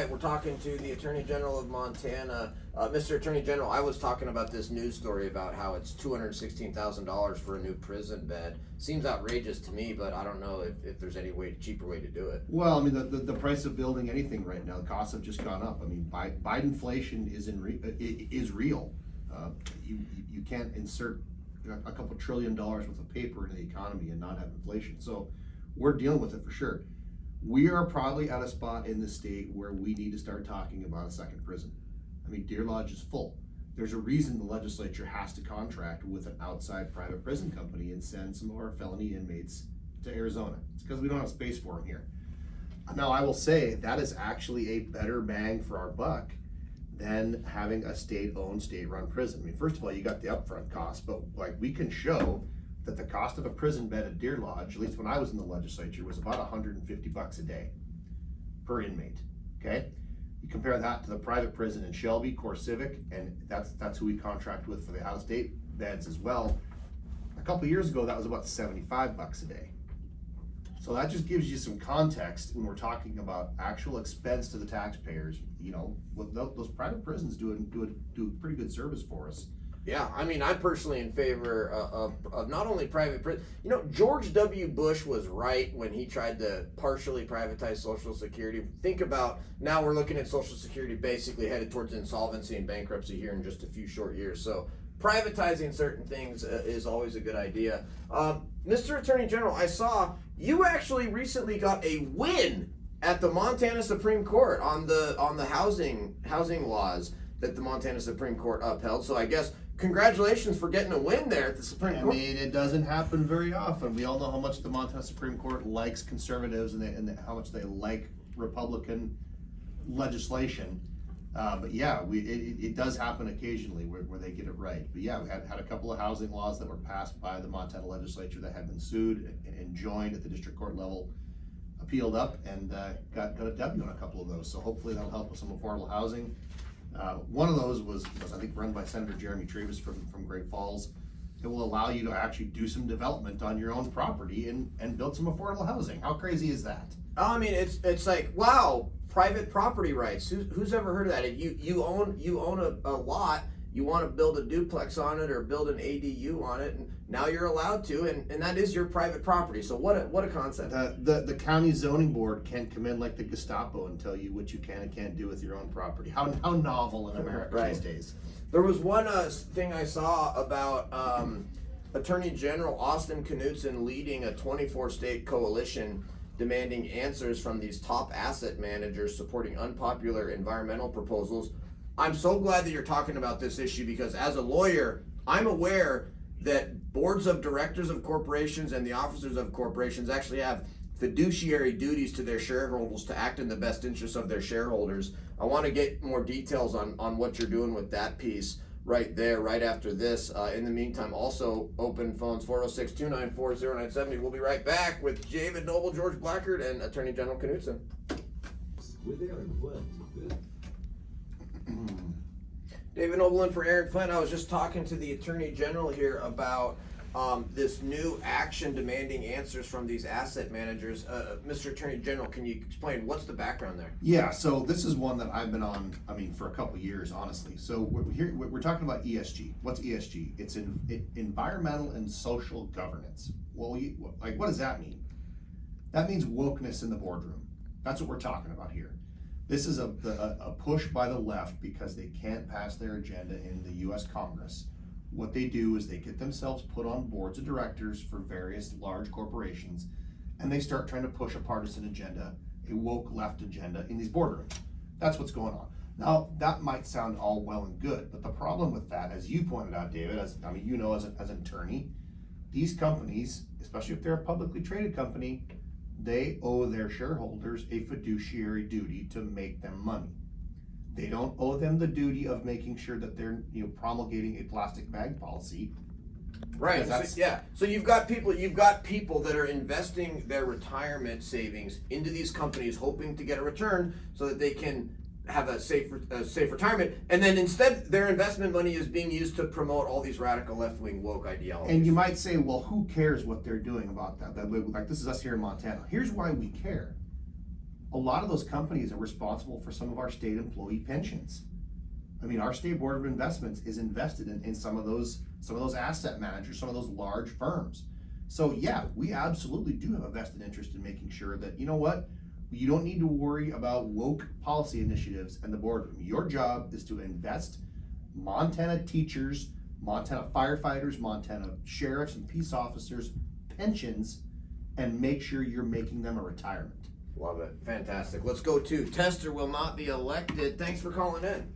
We're talking to the Attorney General of Montana. Mr. Attorney General, I was talking about this news story about how it's $216,000 for a new prison bed. Seems outrageous to me, but I don't know if there's any cheaper way to do it. Well, I mean, the price of building anything right now, the costs have just gone up. I mean, Bidenflation is real. You can't insert a couple $1 trillion worth of paper into the economy and not have inflation. So we're dealing with it for sure. We are probably at a spot in the state where we need to start talking about a second prison. I mean, Deer Lodge is full. There's a reason the legislature has to contract with an outside private prison company and send some of our felony inmates to Arizona. It's because we don't have space for them here. Now, I will say that is actually a better bang for our buck than having a state-owned, state-run prison. I mean, first of all, you got the upfront cost, but like we can show that the cost of a prison bed at Deer Lodge, at least when I was in the legislature, was about $150 a day per inmate, okay? You compare that to the private prison in Shelby, Core Civic, and that's who we contract with for the out-of-state beds as well. A couple of years ago, that was about $75 a day. So that just gives you some context when we're talking about actual expense to the taxpayers. You know, those private prisons do a pretty good service for us. Yeah, I mean, I'm personally in favor of not only private prison. You know, George W. Bush was right when he tried to partially privatize Social Security. Think about, now we're looking at Social Security basically headed towards insolvency and bankruptcy here in just a few short years. So privatizing certain things is always a good idea. Mr. Attorney General, I saw you actually recently got a win at the Montana Supreme Court on the housing laws that the Montana Supreme Court upheld. So I guess congratulations for getting a win there at the Supreme Court. I mean, it doesn't happen very often. We all know how much the Montana Supreme Court likes conservatives and how much they like Republican legislation. But yeah, it does happen occasionally where they get it right. But yeah, we had a couple of housing laws that were passed by the Montana legislature that had been sued and joined at the district court level, appealed up, and got a W on a couple of those. So hopefully that'll help with some affordable housing. One of those was I think run by Senator Jeremy Travis from Great Falls. It will allow you to actually do some development on your own property and build some affordable housing. How crazy is that? I mean, it's like, wow, private property rights. Who's ever heard of that? If you own a lot, you want to build a duplex on it or build an ADU on it, and now you're allowed to, and that is your private property. So what a concept. The county zoning board can't come in like the Gestapo and tell you what you can and can't do with your own property. How novel in America right. these days. There was one thing I saw about Attorney General Austin Knudsen leading a 24-state coalition demanding answers from these top asset managers supporting unpopular environmental proposals. I'm so glad that you're talking about this issue because as a lawyer, I'm aware that boards of directors of corporations and the officers of corporations actually have fiduciary duties to their shareholders to act in the best interest of their shareholders. I want to get more details on what you're doing with that piece right there, right after this. In the meantime, also open phones 406-294-0970. We'll be right back with David Noble, George Blackard, and Attorney General Knudsen. With Aaron Flint. David Noble in for Aaron Flint. I was just talking to the Attorney General here about this new action demanding answers from these asset managers. Mr. Attorney General, can you explain what's the background there? Yeah, so this is one that I've been on, for a couple of years, honestly. So we're talking about ESG. What's ESG? It's environmental and social governance. Well, what does that mean? That means wokeness in the boardroom. That's what we're talking about here. This is a push by the left because they can't pass their agenda in the U.S. Congress. What they do is they get themselves put on boards of directors for various large corporations, and they start trying to push a partisan agenda, a woke left agenda in these boardrooms. That's what's going on. Now, that might sound all well and good, but the problem with that, as you pointed out, David, as an attorney, these companies, especially if they're a publicly traded company, they owe their shareholders a fiduciary duty to make them money. They don't owe them the duty of making sure that they're promulgating a plastic bag policy. Right. So you've got people that are investing their retirement savings into these companies, hoping to get a return so that they can have a safe retirement, and then instead their investment money is being used to promote all these radical left-wing woke ideologies. And you might say, well, who cares what they're doing about that? Like, this is us here in Montana. Here's why we care. a lot of those companies are responsible for some of our state employee pensions. I mean, our state board of investments is invested in some of those asset managers, some of those large firms. So yeah, we absolutely do have a vested interest in making sure that, you know what, you don't need to worry about woke policy initiatives in the boardroom. Your job is to invest Montana teachers, Montana firefighters, Montana sheriffs and peace officers' pensions, and make sure you're making them a retirement. Love it. Fantastic. Let's go to Tester will not be elected. Thanks for calling in.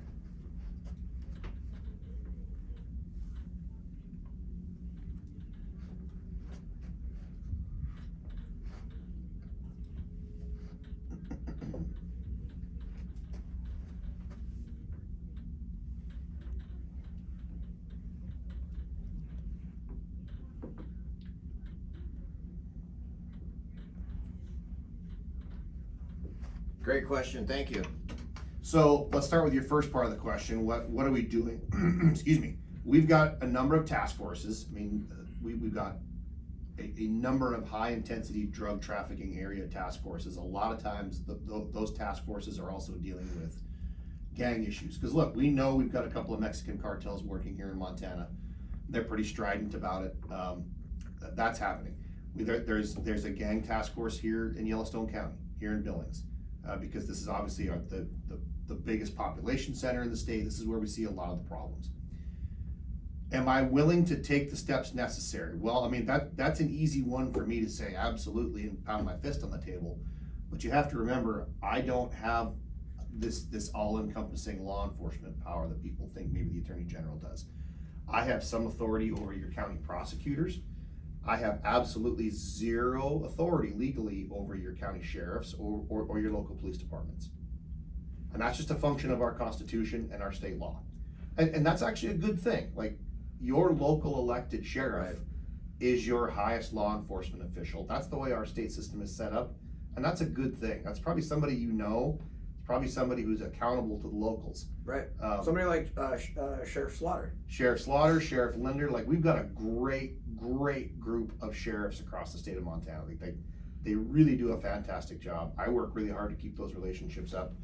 Great question. Thank you. So let's start with your first part of the question. What are we doing? Excuse me. We've got a number of task forces. I mean, we've got a number of high intensity drug trafficking area task forces. A lot of times those task forces are also dealing with gang issues. Because look, we know we've got a couple of Mexican cartels working here in Montana. They're pretty strident about it. That's happening. There's a gang task force here in Yellowstone County, here in Billings. Because this is obviously the biggest population center in the state. This is where we see a lot of the problems. Am I willing to take the steps necessary? Well, I mean, that's an easy one for me to say absolutely and pound my fist on the table. But you have to remember, I don't have this all-encompassing law enforcement power that people think maybe the Attorney General does. I have some authority over your county prosecutors. I have absolutely zero authority legally over your county sheriffs or your local police departments. And that's just a function of our Constitution and our state law. And that's actually a good thing. Like, your local elected sheriff is your highest law enforcement official. That's the way our state system is set up. And that's a good thing. That's probably somebody you know. It's probably somebody who's accountable to the locals. Right. Somebody like Sheriff Slaughter. Sheriff Slaughter, Sheriff Linder, like, we've got a great group of sheriffs across the state of Montana. They really do a fantastic job. I work really hard to keep those relationships up.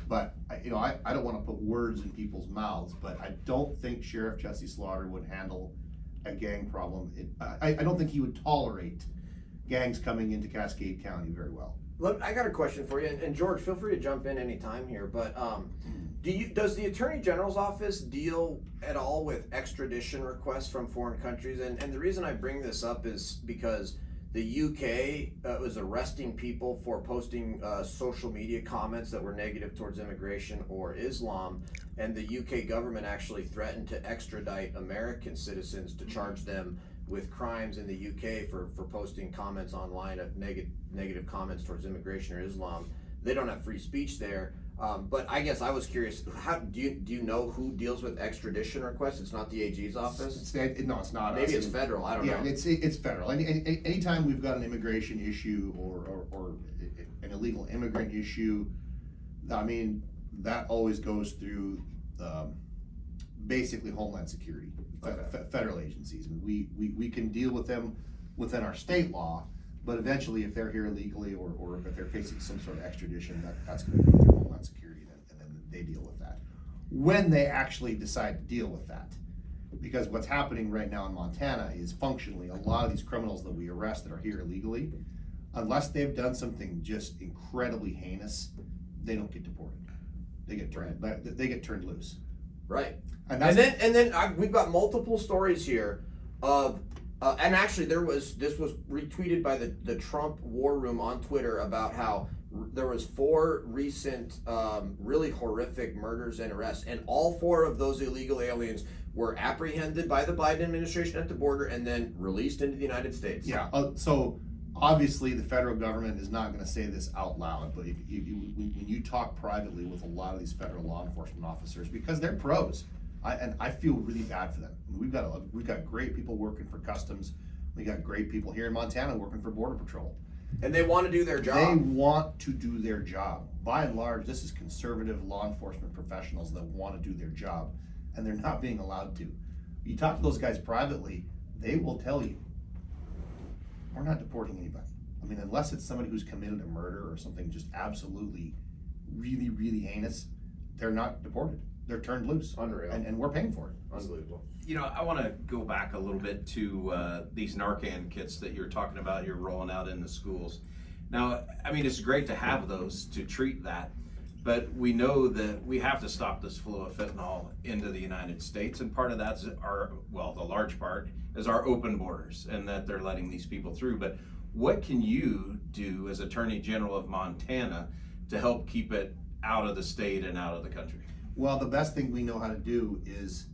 But I don't want to put words in people's mouths, but I don't think Sheriff Jesse Slaughter would handle a gang problem. I don't think he would tolerate gangs coming into Cascade County very well. Look, I got a question for you, and George, feel free to jump in anytime here. But does the Attorney General's office deal at all with extradition requests from foreign countries? And the reason I bring this up is because the UK was arresting people for posting social media comments that were negative towards immigration or Islam, and the UK government actually threatened to extradite American citizens to charge them with crimes in the UK for posting comments online of negative comments towards immigration or Islam. They don't have free speech there. But I guess I was curious, how do you know who deals with extradition requests? It's not the AG's office? No, it's not. Maybe it's federal, I don't know. Yeah, it's federal. Anytime we've got an immigration issue or an illegal immigrant issue, I mean, that always goes through basically Homeland Security, federal agencies. I mean, we can deal with them within our state law, but eventually if they're here illegally or if they're facing some sort of extradition, that's going to go through Homeland Security, and then they deal with that. When they actually decide to deal with that. Because what's happening right now in Montana is functionally a lot of these criminals that we arrest that are here illegally, unless they've done something just incredibly heinous, they don't get deported. They get turned loose. Right. And then we've got multiple stories here of and actually this was retweeted by the Trump War Room on Twitter about how there was 4 recent really horrific murders and arrests, and all 4 of those illegal aliens were apprehended by the Biden administration at the border and then released into the United States. Yeah, so obviously the federal government is not going to say this out loud, but when you talk privately with a lot of these federal law enforcement officers, because they're pros, I feel really bad for them. I mean, we've got great people working for Customs. We got great people here in Montana working for Border Patrol. And they want to do their job. They want to do their job. By and large, this is conservative law enforcement professionals that want to do their job, and they're not being allowed to. You talk to those guys privately, they will tell you, we're not deporting anybody. I mean, unless it's somebody who's committed a murder or something just absolutely really, really heinous, they're not deported. They're turned loose. Unreal. And we're paying for it. Unbelievable. You know, I want to go back a little bit to these Narcan kits that you're talking about, you're rolling out in the schools. Now, I mean, it's great to have those to treat that, but we know that we have to stop this flow of fentanyl into the United States, and part of that's the large part is our open borders, and that they're letting these people through. But what can you do as Attorney General of Montana to help keep it out of the state and out of the country? Well, the best thing we know how to do is,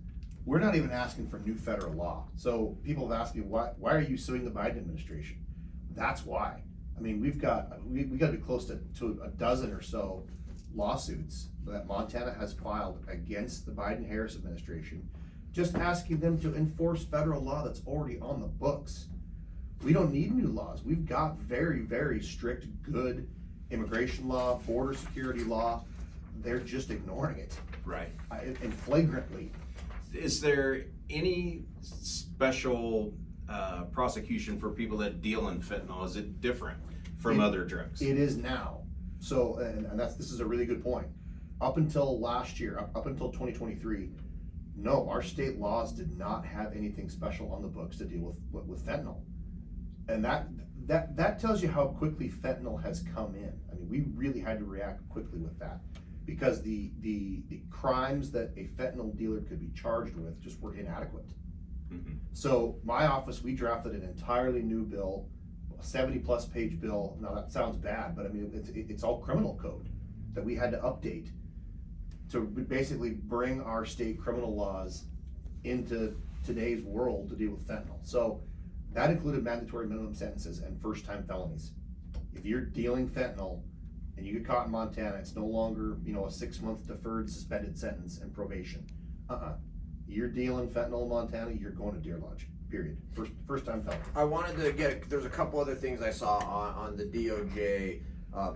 we're not even asking for new federal law. So people have asked me, why are you suing the Biden administration? That's why. I mean, we got to be close to a dozen or so lawsuits that Montana has filed against the Biden-Harris administration, just asking them to enforce federal law that's already on the books. We don't need new laws. We've got very, very strict, good immigration law, border security law. They're just ignoring it. Right. And flagrantly. Is there any special prosecution for people that deal in fentanyl? Is it different from other drugs? It is now. So, and this is a really good point. Up until last year, up until 2023, no, our state laws did not have anything special on the books to deal with fentanyl. And that tells you how quickly fentanyl has come in. I mean, we really had to react quickly with that, because the crimes that a fentanyl dealer could be charged with just were inadequate. Mm-hmm. So my office, we drafted an entirely new bill, a 70+ page bill. Now that sounds bad, but I mean, it's all criminal code that we had to update to basically bring our state criminal laws into today's world to deal with fentanyl. So that included mandatory minimum sentences and first-time felonies. If you're dealing fentanyl and you get caught in Montana, it's no longer, a 6-month deferred suspended sentence and probation. You're dealing fentanyl in Montana, you're going to Deer Lodge, period. First-time felony. I wanted to there's a couple other things I saw on the DOJ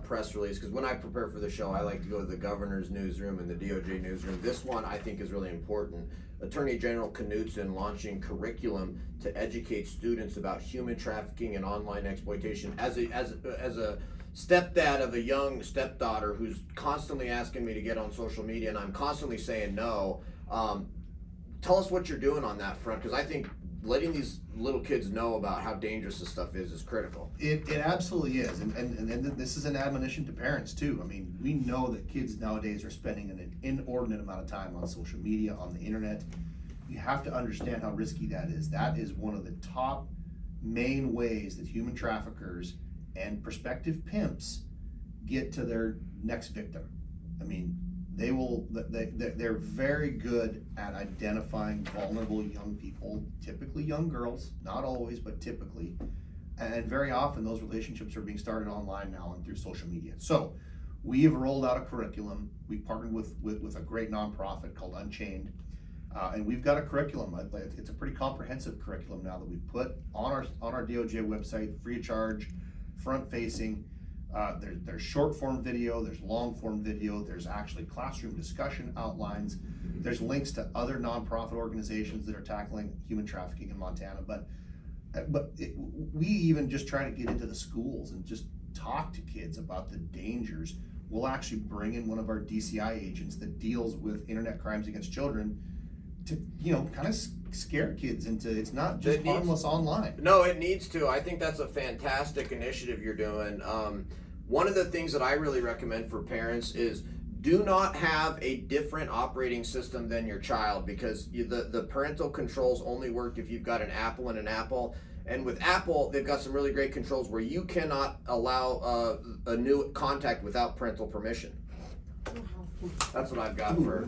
press release, because when I prepare for the show, I like to go to the governor's newsroom and the DOJ newsroom. This one I think is really important. Attorney General Knudsen launching curriculum to educate students about human trafficking and online exploitation. As a stepdad of a young stepdaughter who's constantly asking me to get on social media, and I'm constantly saying no, tell us what you're doing on that front, because I think letting these little kids know about how dangerous this stuff is critical. It absolutely is, and this is an admonition to parents too. I mean, we know that kids nowadays are spending an inordinate amount of time on social media, on the internet. You have to understand how risky that is. That is one of the top main ways that human traffickers and prospective pimps get to their next victim. I mean, they're very good at identifying vulnerable young people, typically young girls, not always, but typically. And very often those relationships are being started online now and through social media. So we have rolled out a curriculum. We've partnered with a great nonprofit called Unchained. And we've got a curriculum. It's a pretty comprehensive curriculum now that we've put on our DOJ website, free of charge, front facing. There's short form video, there's long form video, there's actually classroom discussion outlines, there's links to other nonprofit organizations that are tackling human trafficking in Montana. But we even just try to get into the schools and just talk to kids about the dangers. We'll actually bring in one of our DCI agents that deals with internet crimes against children to kind of scare kids into, it's not just harmless online. No, it needs to. I think that's a fantastic initiative you're doing. One of the things that I really recommend for parents is do not have a different operating system than your child, because the parental controls only work if you've got an Apple and an Apple. And with Apple, they've got some really great controls where you cannot allow a new contact without parental permission. That's what I've got for